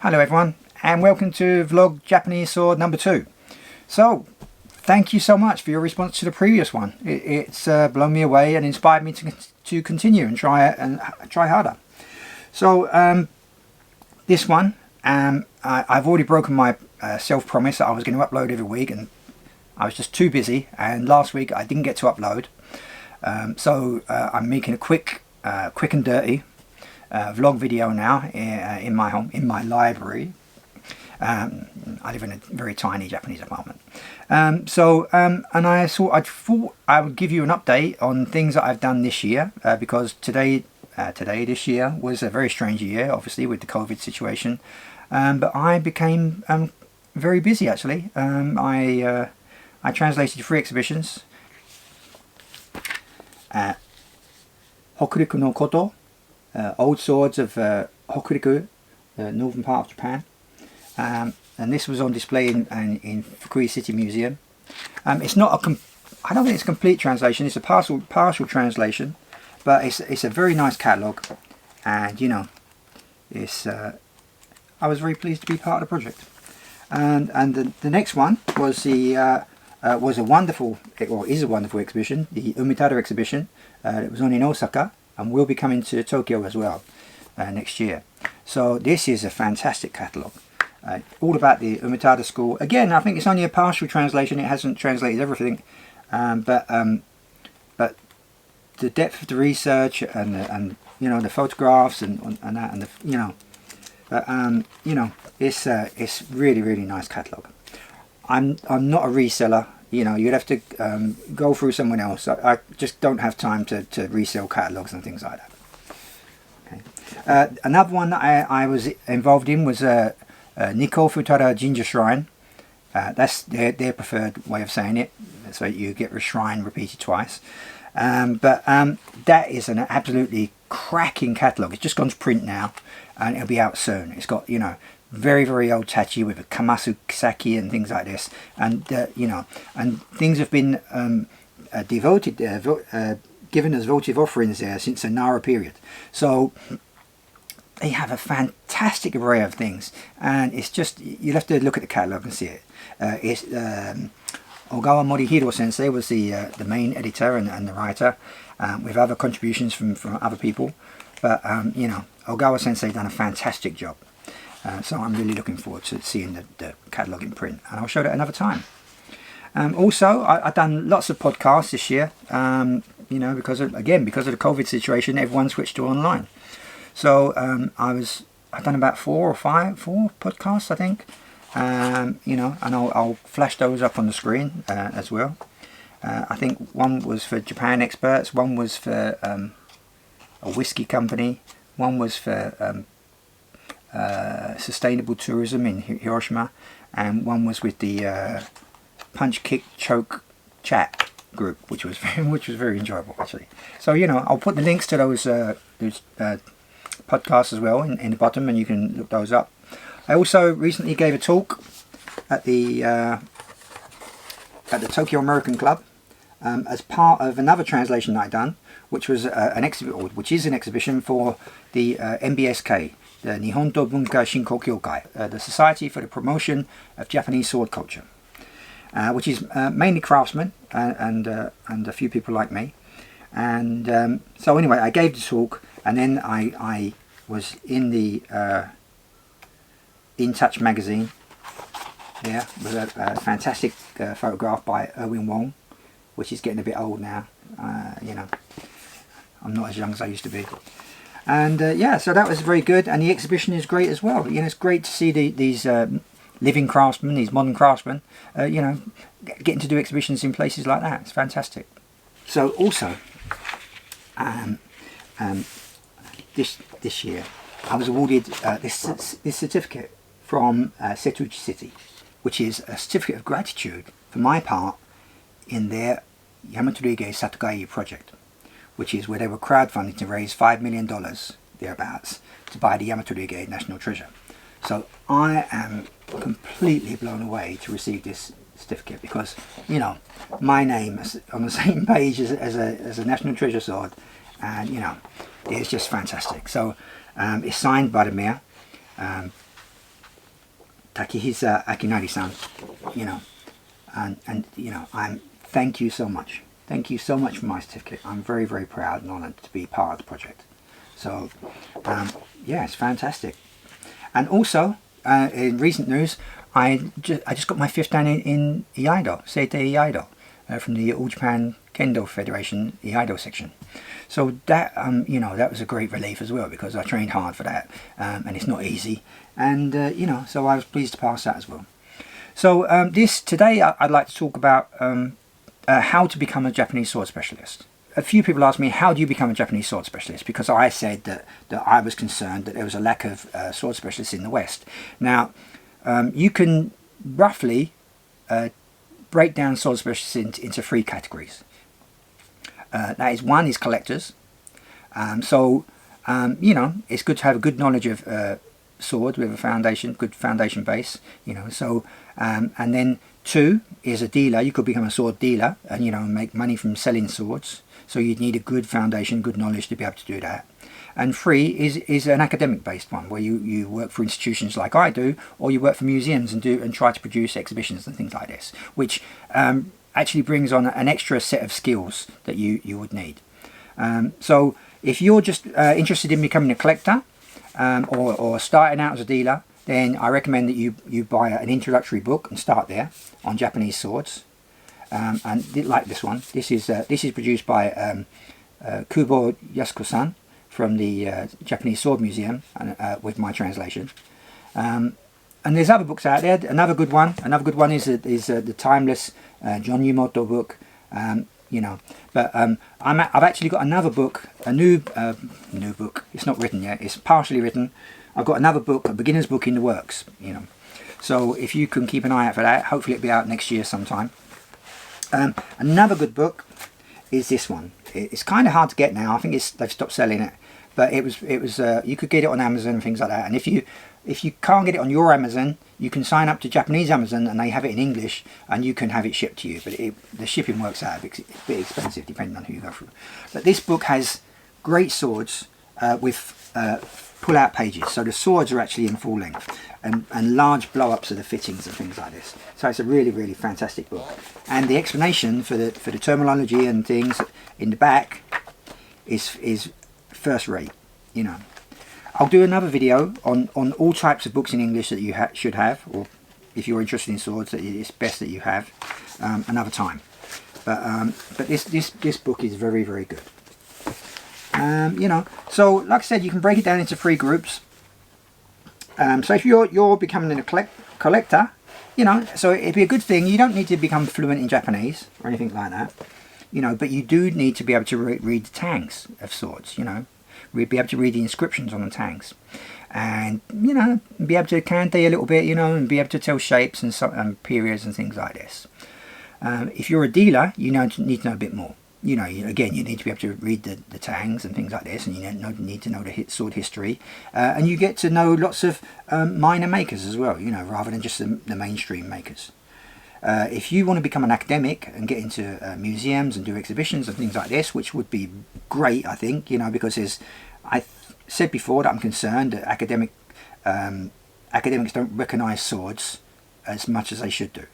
Hello everyone, and welcome to vlog Japanese sword number 2. So, thank you so much for your response to the previous one. It's blown me away and inspired me to continue and try harder. So, this one, I've already broken my self-promise that I was going to upload every week, and I was just too busy, and last week I didn't get to upload. So I'm making a quick and dirty vlog video now in my home, in my library. I live in a very tiny Japanese apartment. And I thought I would give you an update on things that I've done this year, because this year was a very strange year, obviously with the COVID situation. But I became very busy actually. I translated 3 exhibitions. Hokuriku no Koto, Old Swords of Hokuriku, northern part of Japan, and this was on display in Fukui City Museum. It's not I don't think it's a complete translation. It's a partial translation, but it's a very nice catalogue, and you know, I was very pleased to be part of the project. And the next one was is a wonderful exhibition, the Umitado Exhibition. It was on in Osaka and will be coming to Tokyo as well next year. So this is a fantastic catalogue, all about the Umitado school. Again, I think it's only a partial translation. It hasn't translated everything, but the depth of the research and you know, the photographs and it's really nice catalogue. I'm not a reseller. You know, you'd have to go through someone else. I just don't have time to resell catalogues and things like that. Okay. Another one that I was involved in was Nikko Futara Jinja Shrine. That's their preferred way of saying it. So you get the shrine repeated twice. But that is an absolutely cracking catalogue. It's just gone to print now, and it'll be out soon. It's got, you know, very old tachi with a kamasu saki and things like this, and you know, and things have been given as votive offerings there since the Nara period. So they have a fantastic array of things, and it's just, you'll have to look at the catalogue and see it. Ogawa Morihiro sensei was the main editor and the writer, with other contributions from other people, but you know, Ogawa sensei done a fantastic job. So I'm really looking forward to seeing the catalogue in print, and I'll show that another time. Also, I've done lots of podcasts this year, you know, because of the COVID situation, everyone switched to online. So I've done about 4 podcasts, I think, you know, and I'll flash those up on the screen as well. I think one was for Japan experts, one was for a whiskey company, one was for sustainable tourism in Hiroshima, and one was with the Punch Kick Choke Chat group, which was very enjoyable actually. So, you know, I'll put the links to those podcasts as well in the bottom, and you can look those up. I also recently gave a talk at the Tokyo American Club as part of another translation that I'd done, which was an exhibition for the NBSK, the Nihonto Bunka Shinko Kyokai, the Society for the Promotion of Japanese Sword Culture, which is mainly craftsmen and a few people like me. And so anyway, I gave the talk, and then I was in the In Touch magazine, yeah, with a fantastic photograph by Erwin Wong, which is getting a bit old now. You know, I'm not as young as I used to be. And yeah, so that was very good, and the exhibition is great as well. You know, it's great to see these living craftsmen, these modern craftsmen, you know, getting to do exhibitions in places like that. It's fantastic. So also, this year, I was awarded this certificate from Setouchi City, which is a certificate of gratitude for my part in their Yamatorige Satogai project, which is where they were crowdfunding to raise $5 million, thereabouts, to buy the Yamatorige National Treasure. So I am completely blown away to receive this certificate, because, you know, my name is on the same page as a National Treasure sword, and, you know, it's just fantastic. So it's signed by the mayor, Takehisa Akinari-san, and thank you so much. Thank you so much for my certificate. I'm very, very proud and honoured to be part of the project. So, yeah, it's fantastic. And also, in recent news, I just got my 5th dan in Iaido, Seitei Iaido, from the All Japan Kendo Federation Iaido section. So that, that was a great relief as well, because I trained hard for that, and it's not easy. And, so I was pleased to pass that as well. So today I'd like to talk about how to become a Japanese sword specialist. A few people ask me, how do you become a Japanese sword specialist? Because I said that I was concerned that there was a lack of sword specialists in the West. Now, you can roughly break down sword specialists into 3 categories. That is, one is collectors. It's good to have a good knowledge of sword with a good foundation base. And then 2 is a dealer. You could become a sword dealer and make money from selling swords. So you'd need a good foundation, good knowledge to be able to do that. And 3 is an academic based one, where you work for institutions like I do, or you work for museums and try to produce exhibitions and things like this, which actually brings on an extra set of skills that you would need. So if you're just interested in becoming a collector or starting out as a dealer, then I recommend that you buy an introductory book and start there on Japanese swords. And like this one, this is produced by Kubo Yasuko-san from the Japanese Sword Museum, and with my translation. And there's other books out there. Another good one is the timeless John Umitado book. But I've actually got another book, a new book. It's not written yet. It's partially written. I've got another book, a beginner's book in the works. So if you can keep an eye out for that, hopefully it'll be out next year sometime. Another good book is this one. It's kind of hard to get now. I think they've stopped selling it, but it was you could get it on Amazon and things like that. And if you can't get it on your Amazon, you can sign up to Japanese Amazon and they have it in English and you can have it shipped to you. But the shipping works out a bit expensive depending on who you go through. But this book has great swords with pull-out pages, so the swords are actually in full length, and large blow-ups of the fittings and things like this. So it's a really, really fantastic book, and the explanation for the terminology and things in the back is first rate. I'll do another video on all types of books in English that you should have, or if you're interested in swords, that it's best that you have another time. But this book is very, very good. So like I said, you can break it down into 3 groups. So if you're becoming a collector, so it'd be a good thing. You don't need to become fluent in Japanese or anything like that, but you do need to be able to read the tangs of swords, be able to read the inscriptions on the tangs, and be able to kante a little bit, and be able to tell shapes and periods and things like this. If you're a dealer, you need to know a bit more. Again, you need to be able to read the tangs and things like this, and you need to know the sword history, and you get to know lots of minor makers as well, rather than just the mainstream makers. If you want to become an academic and get into museums and do exhibitions and things like this, which would be great, I think, because I said before that I'm concerned that academics don't recognise swords as much as they should do.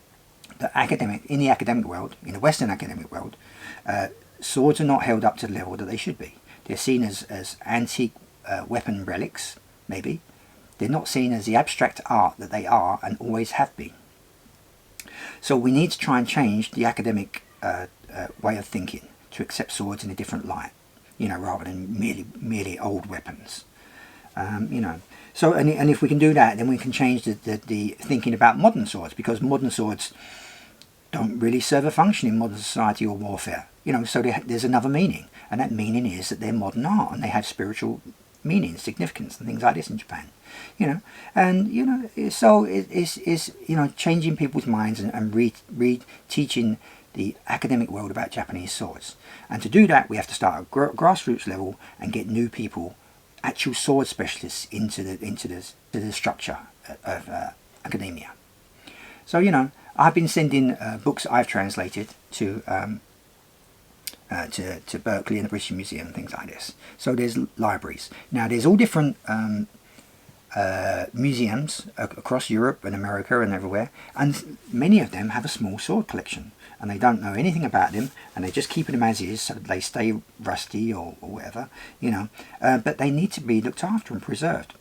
In the academic world, in the Western academic world, swords are not held up to the level that they should be. They're seen as antique weapon relics, maybe. They're not seen as the abstract art that they are and always have been. So we need to try and change the academic way of thinking to accept swords in a different light, rather than merely old weapons. So and if we can do that, then we can change the thinking about modern swords, because modern swords don't really serve a function in modern society or warfare. So there's another meaning, and that meaning is that they're modern art and they have spiritual meaning, significance, and things like this in Japan. So it's changing people's minds and re-teaching the academic world about Japanese swords. And to do that, we have to start at grassroots level and get new people, actual sword specialists, into the structure of academia. So I've been sending books I've translated to Berkeley and the British Museum and things like this. So there's libraries. Now there's all different museums across Europe and America and everywhere, and many of them have a small sword collection, and they don't know anything about them, and they're just keeping them as is, so they stay rusty or whatever, but they need to be looked after and preserved.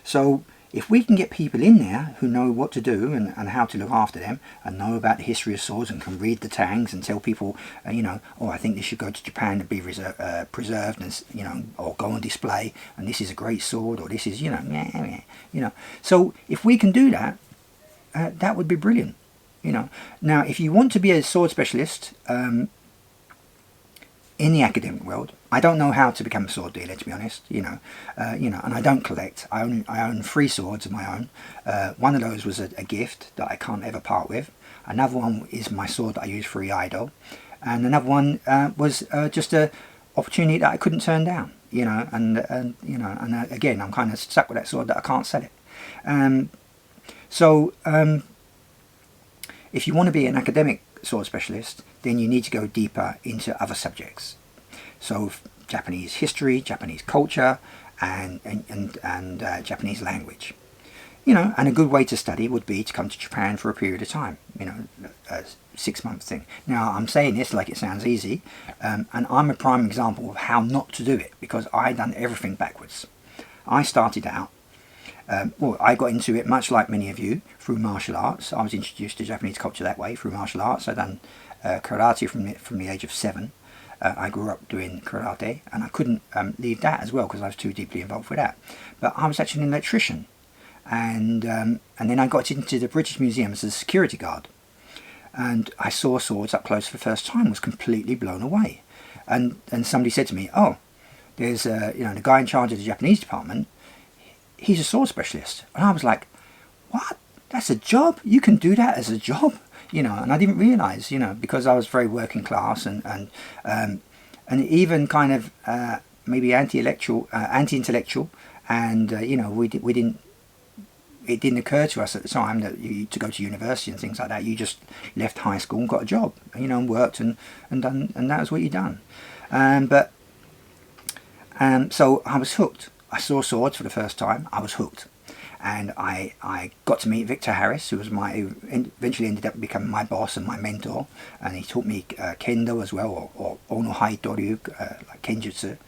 So if we can get people in there who know what to do and how to look after them, and know about the history of swords, and can read the tangs and tell people, oh, I think this should go to Japan to be preserved, and or go on display, and this is a great sword, or this is, So if we can do that, that would be brilliant. Now, if you want to be a sword specialist in the academic world, I don't know how to become a sword dealer, to be honest. And I don't collect. I own 3 swords of my own. One of those was a gift that I can't ever part with. Another one is my sword that I use for Iaido, and another one was just a opportunity that I couldn't turn down. Again, I'm kind of stuck with that sword that I can't sell it. If you want to be an academic sword specialist, then you need to go deeper into other subjects. So Japanese history, Japanese culture, and Japanese language. And a good way to study would be to come to Japan for a period of time, a 6-month thing. Now, I'm saying this like it sounds easy, and I'm a prime example of how not to do it, because I done everything backwards. I started out, I got into it much like many of you through martial arts. I was introduced to Japanese culture that way, through martial arts. I done karate from the age of 7. I grew up doing karate, and I couldn't leave that as well because I was too deeply involved with that. But I was actually an electrician, and then I got into the British Museum as a security guard, and I saw swords up close for the first time. Was completely blown away, and somebody said to me, "Oh, there's the guy in charge of the Japanese department. He's a sword specialist." And I was like, "What? That's a job? You can do that as a job?" And I didn't realise, because I was very working class and even kind of maybe anti-intellectual, and it didn't occur to us at the time that to go to university and things like that. You just left high school and got a job, and worked and done, and that was what you done. So I was hooked. I saw swords for the first time. I was hooked. And I got to meet Victor Harris, who was eventually ended up becoming my boss and my mentor, and he taught me kendo as well, or ono hai doryu, like kenjutsu.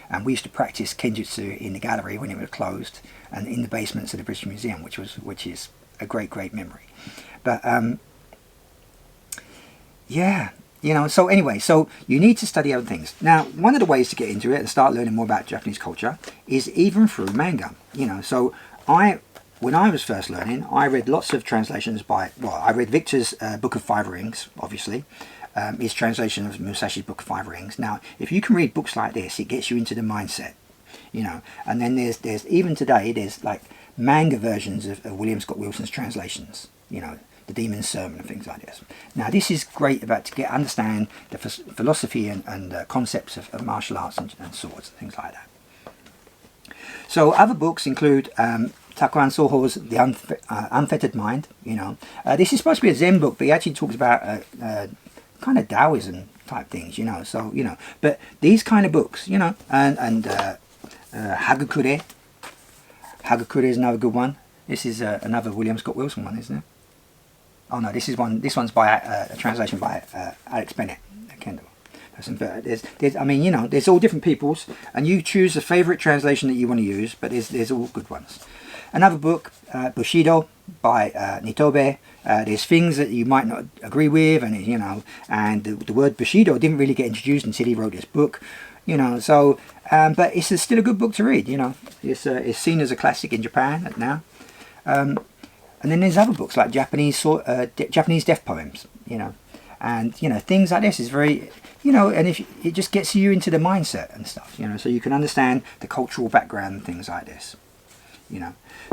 And we used to practice kenjutsu in the gallery when it was closed, and in the basements of the British Museum, which is a great memory. But so anyway, so you need to study other things. Now, one of the ways to get into it and start learning more about Japanese culture is even through manga. So when I was first learning, I read lots of translations I read Victor's Book of Five Rings, obviously, his translation of Musashi's Book of Five Rings. Now, if you can read books like this, it gets you into the mindset, and then there's even today, there's like manga versions of William Scott Wilson's translations, The Demon's Sermon and things like this. Now, this is great to understand the philosophy and concepts of martial arts and swords and things like that. So other books include Takuan Soho's The Unfettered Mind. This is supposed to be a Zen book, but he actually talks about kind of Taoism type things. So but these kind of books, and Hagakure. Hagakure is another good one. This is another William Scott Wilson one, isn't it? Oh no, this one's by a translation by Alex Bennett, Kendall. There's all different people's, and you choose a favourite translation that you want to use, but there's all good ones. Another book, Bushido by Nitobe. There's things that you might not agree with, and the word Bushido didn't really get introduced until he wrote this book, but it's still a good book to read. It's seen as a classic in Japan now. And then there's other books like Japanese death poems, and things like this is very, and if it just gets you into the mindset and stuff, so you can understand the cultural background and things like this,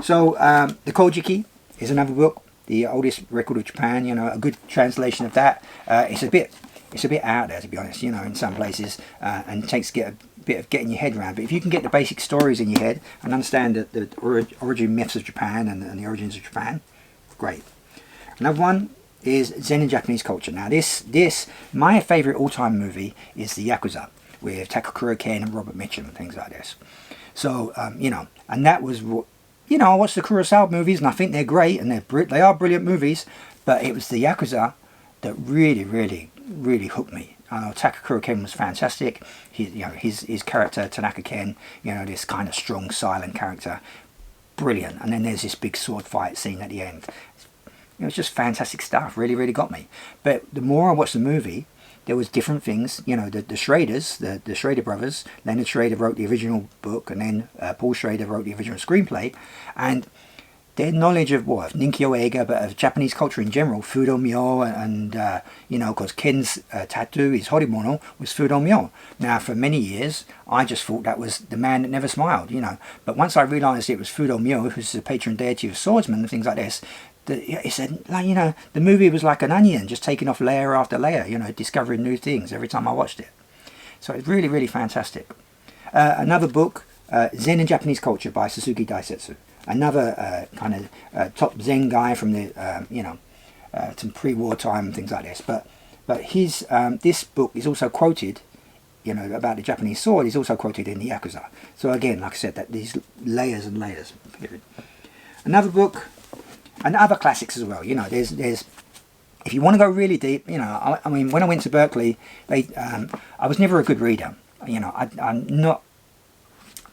So the Kojiki is another book, the oldest record of Japan. A good translation of that. It's a bit out there, to be honest, in some places, and it takes a bit of getting your head around. But if you can get the basic stories in your head and understand the origin myths of Japan and the origins of Japan, great. Another one is Zen and Japanese culture. Now my favourite all-time movie is The Yakuza, with Takakura Ken and Robert Mitchum and things like this. So, and that was you know, I watched the Kurosawa movies and I think they're great and they are brilliant movies, but it was the Yakuza that really, really, really hooked me. Takakura Ken was fantastic. His character Tanaka Ken, you know, this kind of strong, silent character, brilliant. And then there's this big sword fight scene at the end. It was just fantastic stuff. Really, really got me. But the more I watched the movie, there was different things. You know, the Schraders, the Schrader brothers. Leonard Schrader wrote the original book, and then Paul Schrader wrote the original screenplay, and their knowledge of Ninkyo Eiga, but of Japanese culture in general, Fudo Myo, and you know, because Ken's tattoo, his horimono, was Fudo Myo. Now, for many years, I just thought that was the man that never smiled, you know. But once I realised it was Fudo Myo, who's the patron deity of swordsmen and things like this, he said, like, you know, the movie was like an onion, just taking off layer after layer, you know, discovering new things every time I watched it. So it's really, really fantastic. Another book, Zen and Japanese Culture by Suzuki Daisetsu. Another kind of top Zen guy from the, you know, some pre-war time and things like this. But his this book is also quoted, you know, about the Japanese sword. Is also quoted in the Yakuza. So again, like I said, that these layers and layers. Another book, and other classics as well. You know, there's if you want to go really deep, you know, I mean, when I went to Berkeley, I was never a good reader. You know,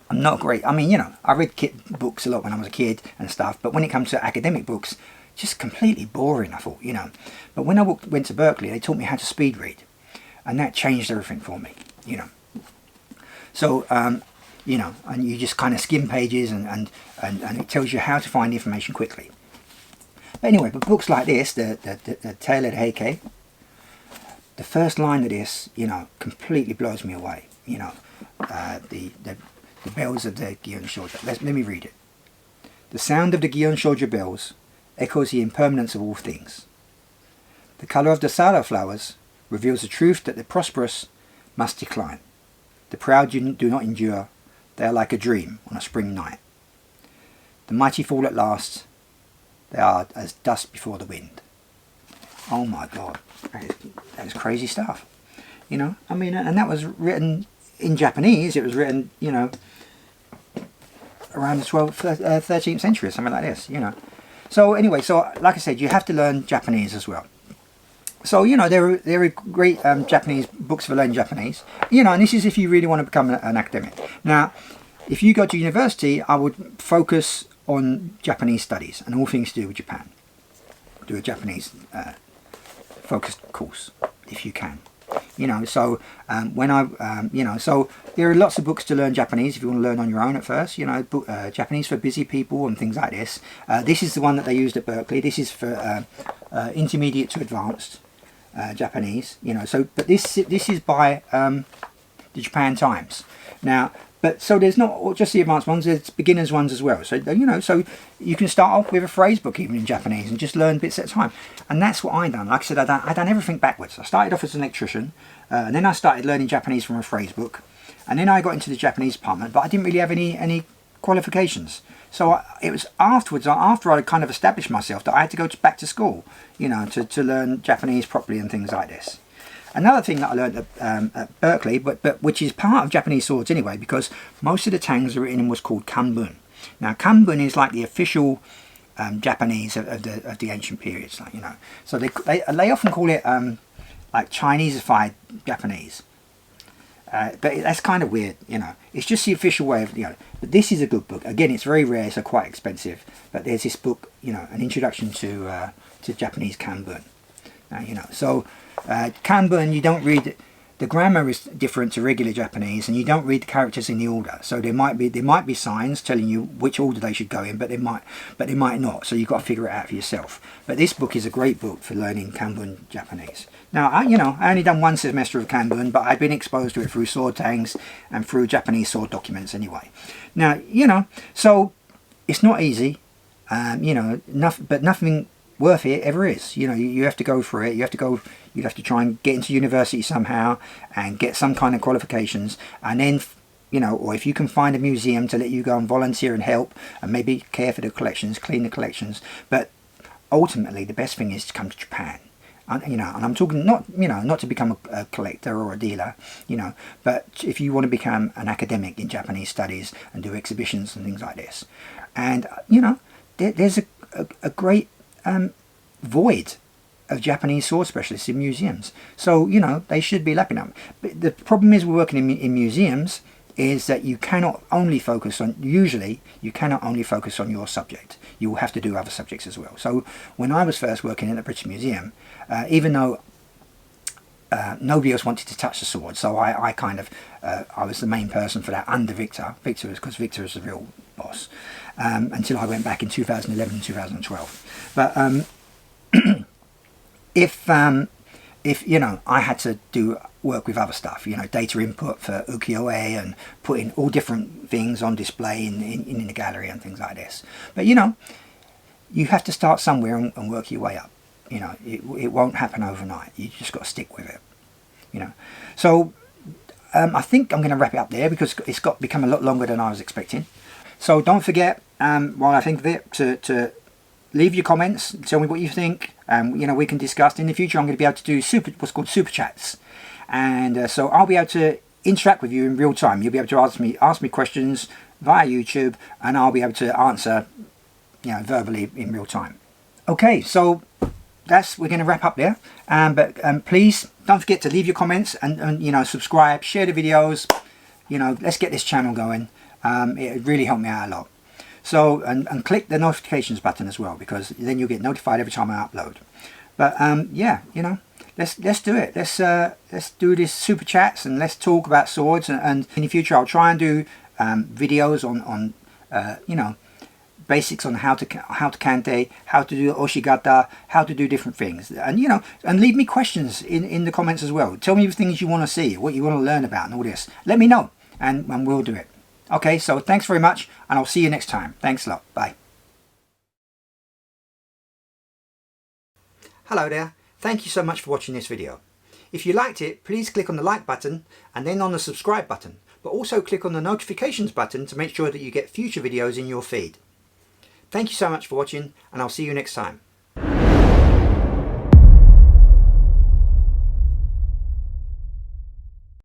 I'm not great. I mean, you know, I read books a lot when I was a kid and stuff, but when it comes to academic books, just completely boring, I thought, you know. But when I went to Berkeley, they taught me how to speed read, and that changed everything for me, you know. So, you know, and you just kind of skim pages, and it tells you how to find information quickly. But anyway, but books like this, the Tale of the Heike, the first line of this, you know, completely blows me away, you know. The bells of the Gion Shoja. Let me read it. The sound of the Gion Shoja bells echoes the impermanence of all things. The colour of the Sara flowers reveals the truth that the prosperous must decline. The proud do not endure. They are like a dream on a spring night. The mighty fall at last. They are as dust before the wind. Oh my God, that is crazy stuff. You know, I mean, and that was written in Japanese. It was written, you know, around the 13th century or something like this, you know. So anyway, so like I said, you have to learn Japanese as well. So, you know, there are great Japanese books for learning Japanese. You know, and this is if you really want to become an academic. Now, if you go to university, I would focus on Japanese studies and all things to do with Japan. Do a Japanese focused course, if you can. You know, so when I, you know, so there are lots of books to learn Japanese if you want to learn on your own at first. You know, Japanese for busy people and things like this. This is the one that they used at Berkeley. This is for intermediate to advanced Japanese. You know, so but this is by the Japan Times. Now, but so there's not just the advanced ones, there's beginners ones as well. So, you know, so you can start off with a phrase book even in Japanese and just learn bits at a time. And that's what I done. Like I said, I done everything backwards. I started off as an electrician, and then I started learning Japanese from a phrase book. And then I got into the Japanese department, but I didn't really have any qualifications. So it was afterwards, after I kind of established myself, that I had to go back to school, you know, to learn Japanese properly and things like this. Another thing that I learned at Berkeley, but which is part of Japanese swords anyway, because most of the tangs are written in what's called kanbun. Now, kanbun is like the official Japanese of the ancient periods, like, you know. So they often call it like Chinesified Japanese, but that's kind of weird, you know. It's just the official way of, you know. But this is a good book. Again, it's very rare, so quite expensive. But there's this book, you know, an introduction to Japanese kanbun. Now, you know, so. Kanbun, you don't read, the grammar is different to regular Japanese, and you don't read the characters in the order. So there might be signs telling you which order they should go in, but they might not. So you've got to figure it out for yourself. But this book is a great book for learning Kanbun Japanese. Now, I only done one semester of Kanbun, but I've been exposed to it through sword tangs and through Japanese sword documents anyway. Now, you know, so it's not easy, you know, but nothing worth it ever is. You know, you have to go for it. You have to try and get into university somehow and get some kind of qualifications, and then, you know, or if you can find a museum to let you go and volunteer and help and maybe care for the collections, clean the collections. But ultimately the best thing is to come to Japan. you know, and I'm talking not, you know, not to become a collector or a dealer, you know, but if you want to become an academic in Japanese studies and do exhibitions and things like this. And, you know, there's a great void of Japanese sword specialists in museums. So, you know, they should be lapping up. But the problem is, we're working in museums, is that you cannot only focus on, usually you cannot only focus on your subject. You will have to do other subjects as well. So when I was first working in the British Museum, even though nobody else wanted to touch the sword, so I kind of, I was the main person for that under Victor. Because Victor is the real boss, until I went back in 2011 and 2012. But if you know, I had to do work with other stuff, you know, data input for ukiyo-e and putting all different things on display in the gallery and things like this. But, you know, you have to start somewhere and work your way up. You know, it won't happen overnight. You just got to stick with it, you know. So I think I'm going to wrap it up there, because it's become a lot longer than I was expecting. So don't forget, while I think of it, to leave your comments, tell me what you think. You know, we can discuss. In the future, I'm going to be able to do what's called super chats, and so I'll be able to interact with you in real time. You'll be able to ask me questions via YouTube, and I'll be able to answer, you know, verbally in real time. Okay, so we're going to wrap up there. But please don't forget to leave your comments and you know, subscribe, share the videos. You know, let's get this channel going. It really helped me out a lot. So, and click the notifications button as well, because then you'll get notified every time I upload. But yeah, you know, let's do it. Let's do this super chats, and let's talk about swords. And in the future, I'll try and do videos on you know, basics on how to kante, how to do oshigata, how to do different things. And you know, and leave me questions in the comments as well. Tell me the things you want to see, what you want to learn about, and all this. Let me know, and we'll do it. Okay, so thanks very much, and I'll see you next time. Thanks a lot. Bye. Hello there. Thank you so much for watching this video. If you liked it, please click on the like button and then on the subscribe button, but also click on the notifications button to make sure that you get future videos in your feed. Thank you so much for watching, and I'll see you next time.